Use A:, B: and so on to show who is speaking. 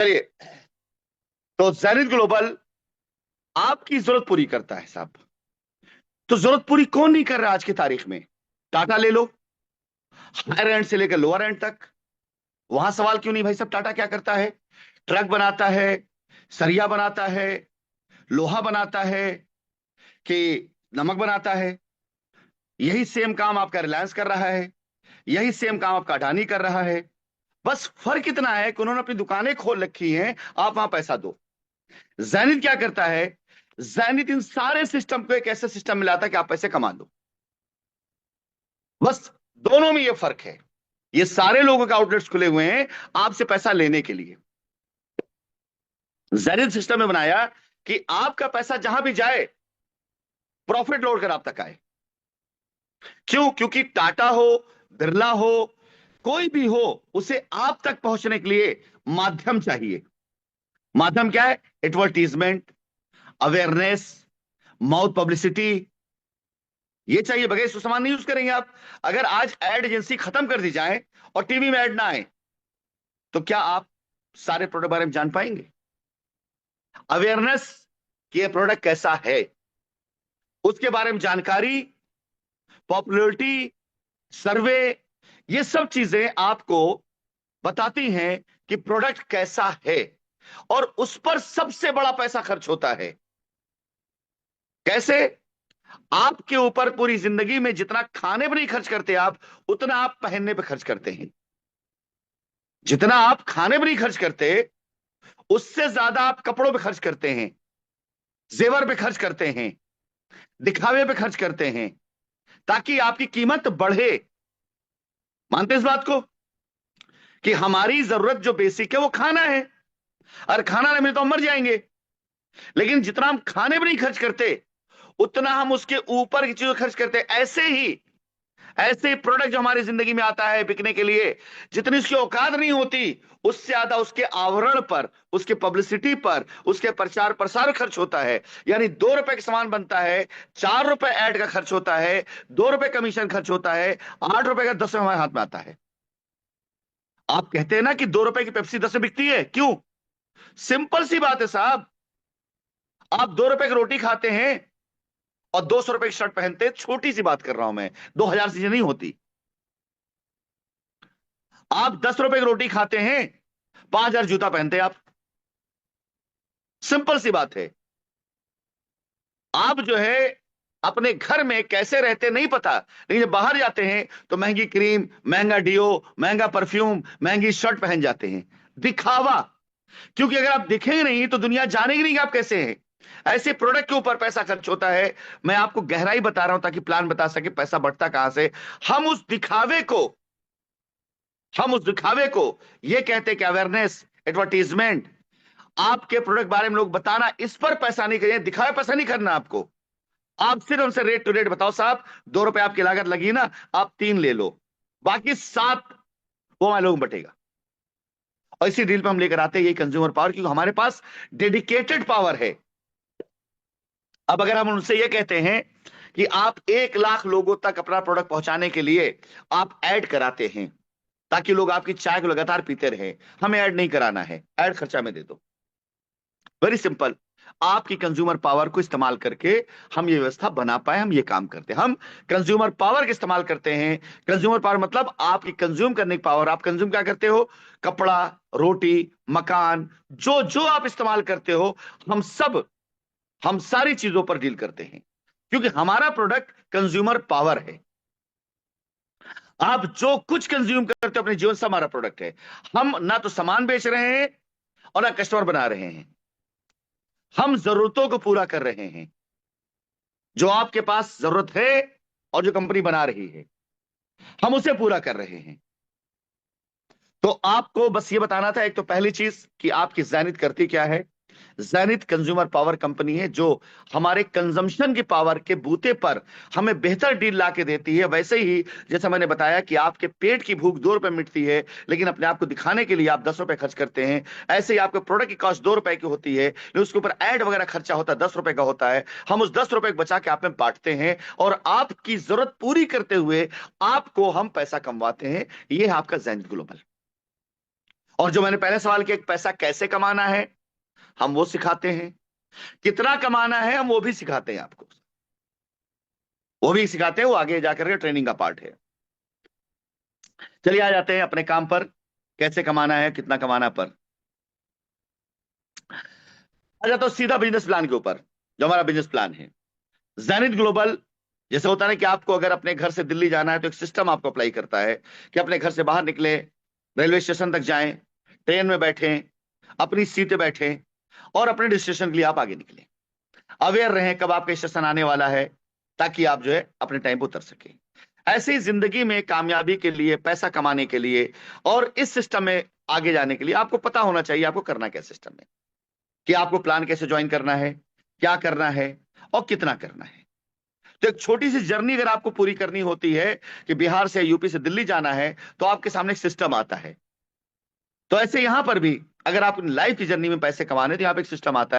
A: चलिए, तो zenith global आपकी जरूरत पूरी करता है साहब। तो जरूरत पूरी कौन नहीं कर रहा आज की तारीख में? टाटा ले लो, हायर एंड से लेकर लोअर एंड तक। वहां सवाल क्यों नहीं भाई साहब? टाटा क्या करता है? ट्रक बनाता है, सरिया बनाता है, लोहा बनाता है, कि नमक बनाता है। यही सेम काम आपका रिलायंस कर रहा है, यही सेम काम आपका अडानी कर रहा है। बस फर्क इतना है कि उन्होंने अपनी दुकानें खोल रखी हैं, आप वहां पैसा दो। जैनिथ क्या करता है? जैनिथ इन सारे सिस्टम को एक ऐसे सिस्टम में लाता है कि आप पैसे कमा लो। बस दोनों में ये फर्क है। ये सारे लोगों के आउटलेट्स खुले हुए हैं आपसे पैसा लेने के लिए। जेनिथ सिस्टम में बनाया कि आपका पैसा जहां भी जाए, प्रॉफिट लौट कर आप तक आए। क्यों? क्योंकि टाटा हो, बिरला हो, कोई भी हो, उसे आप तक पहुंचने के लिए माध्यम चाहिए। माध्यम क्या है? एडवर्टीजमेंट, अवेयरनेस, माउथ पब्लिसिटी, ये चाहिए। बगैर इसको सामान नहीं यूज करेंगे आप। अगर आज एड एजेंसी खत्म कर दी जाए और टीवी में ऐड ना आए, तो क्या आप सारे प्रोडक्ट बारे में जान पाएंगे? अवेयरनेस कि ये प्रोडक्ट कैसा है, उसके बारे में जानकारी, पॉपुलैरिटी, सर्वे, ये सब चीजें आपको बताती हैं कि प्रोडक्ट कैसा है। और उस पर सबसे बड़ा पैसा खर्च होता है। कैसे? आपके ऊपर पूरी जिंदगी में जितना खाने पर नहीं खर्च करते आप, उतना आप पहनने पर खर्च करते हैं। जितना आप खाने पर नहीं खर्च करते, उससे ज्यादा आप कपड़ों पे खर्च करते हैं, जेवर पे खर्च करते हैं, दिखावे पे खर्च करते हैं, ताकि आपकी कीमत बढ़े। मानते इस बात को कि हमारी जरूरत जो बेसिक है वो खाना है, और खाना नहीं मिले तो हम मर जाएंगे। लेकिन जितना हम खाने पर नहीं खर्च करते, उतना हम उसके ऊपर की चीजों खर्च करते हैं। ऐसे ही प्रोडक्ट जो हमारी जिंदगी में आता है बिकने के लिए, जितनी उसकी औकात नहीं होती, उससे ज्यादा उसके आवरण पर, उसके पब्लिसिटी पर, उसके प्रचार प्रसार खर्च होता है। यानी 2 रुपए का सामान बनता है, 4 रुपए ऐड का खर्च होता है, 2 रुपए कमीशन खर्च होता है, 8 रुपए का 10 रुपए हमारे हाथ में आता है। आप कहते हैं ना कि 2 रुपए की पेप्सी 10 में बिकती है, क्यों? सिंपल सी बात है साहब। आप 2 रुपए की रोटी खाते हैं और 200 रुपए की शर्ट पहनते हैं, छोटी सी बात कर रहा हूं मैं, 2,000 चीजें नहीं होती। आप 10 रुपए की रोटी खाते हैं, 5,000 जूता पहनते हैं आप। सिंपल सी बात है। आप जो है अपने घर में कैसे रहते नहीं पता, लेकिन जब बाहर जाते हैं तो महंगी क्रीम, महंगा डिओ, महंगा परफ्यूम, महंगी शर्ट पहन जाते हैं। दिखावा। क्योंकि अगर आप दिखेंगे नहीं तो दुनिया जानेगी नहीं कि आप कैसे हैं। ऐसे प्रोडक्ट के ऊपर पैसा खर्च होता है। मैं आपको गहराई बता रहा हूं ताकि प्लान बता सके पैसा बढ़ता कहां से। हम उस दिखावे को हम उस दिखावे को ये कहते हैं कि अवेयरनेस, एडवर्टीजमेंट, आपके प्रोडक्ट बारे में लोग बताना, इस पर पैसा नहीं करिए, दिखावे पैसा नहीं करना आपको। आप सिर्फ उनसे रेट टू रेट बताओ साहब, 2 रुपए आपकी लागत लगी ना, आप 3 ले लो, बाकी 7 वो हमारे लोग बटेगा। और इसी डील पे हम लेकर आते हैं यही कंज्यूमर पावर, क्योंकि हमारे पास डेडिकेटेड पावर है। अब अगर हम उनसे ये कहते हैं कि आप 1 लाख लोगों तक अपना प्रोडक्ट पहुंचाने के लिए आप ऐड कराते हैं, ताकि लोग आपकी चाय को लगातार पीते रहे, हमें ऐड नहीं कराना है, ऐड खर्चा में दे दो। Very simple. आपकी कंज्यूमर पावर को इस्तेमाल करके हम ये व्यवस्था बना पाए, हम ये काम करते हैं। हम कंज्यूमर पावर का इस्तेमाल करते हैं। कंज्यूमर पावर मतलब आपकी कंज्यूम करने की पावर। आप कंज्यूम क्या करते हो? कपड़ा, रोटी, मकान, जो जो आप इस्तेमाल करते हो, हम सारी चीजों पर डील करते हैं, क्योंकि हमारा प्रोडक्ट कंज्यूमर पावर है। आप जो कुछ कंज्यूम करते हो अपने जीवन से, हमारा प्रोडक्ट है। हम ना तो सामान बेच रहे हैं और ना कस्टमर बना रहे हैं। हम जरूरतों को पूरा कर रहे हैं, जो आपके पास जरूरत है और जो कंपनी बना रही है, हम उसे पूरा कर रहे हैं। तो आपको बस ये बताना था, एक तो पहली चीज कि आपकी ज़ैनिथ करती क्या है। ज़ैनिथ कंज्यूमर पावर कंपनी है, जो हमारे कंजम्पशन की पावर के बूते पर हमें बेहतर डील ला के देती है। वैसे ही जैसा मैंने बताया कि आपके पेट की भूख 2 रुपए मिटती है, लेकिन अपने आप को दिखाने के लिए आप 10 रुपए खर्च करते हैं। ऐसे ही आपके प्रोडक्ट की कॉस्ट 2 रुपए की होती है, लेकिन उसके ऊपर एड वगैरह खर्चा होता है, 10 रुपए का होता है। हम उस 10 रुपए को बचा के आप में बांटते हैं, और आपकी जरूरत पूरी करते हुए आपको हम पैसा कमवाते हैं। यह है आपका ज़ैनिथ ग्लोबल। और जो मैंने पहले सवाल किया, पैसा कैसे कमाना है, हम वो सिखाते हैं। कितना कमाना है, हम वो भी सिखाते हैं आपको, वो भी सिखाते हैं, वो आगे जाकर के ट्रेनिंग का पार्ट है। चलिए आ जाते हैं अपने काम पर, कैसे कमाना है, कितना कमाना पर। आ जाता हूं सीधा बिजनेस प्लान के ऊपर। जो हमारा बिजनेस प्लान है ज़ेनिथ ग्लोबल, जैसे होता है ना कि आपको अगर अपने घर से दिल्ली जाना है तो एक सिस्टम आपको अप्लाई करता है कि अपने घर से बाहर निकले, रेलवे स्टेशन तक जाएं, ट्रेन में बैठें, अपनी सीट पे बैठें और अपने डेस्टिनेशन के लिए आप आगे निकलें। अवेयर रहें कब आपका स्टेशन आने वाला है, ताकि आप जो है अपने टाइम पर उतर सके। ऐसे ही जिंदगी में कामयाबी के लिए, पैसा कमाने के लिए और इस सिस्टम में आगे जाने के लिए आपको पता होना चाहिए आपको करना क्या सिस्टम है, कि आपको प्लान कैसे ज्वाइन करना है, क्या करना है और कितना करना है। तो एक छोटी सी जर्नी अगर आपको पूरी करनी होती है कि बिहार से यूपी से दिल्ली जाना है, तो आपके सामने एक सिस्टम आता है। तो ऐसे यहां पर भी अगर आप लाइफ की जर्नी में पैसे कमाने, तो यहां पे एक सिस्टम आता है।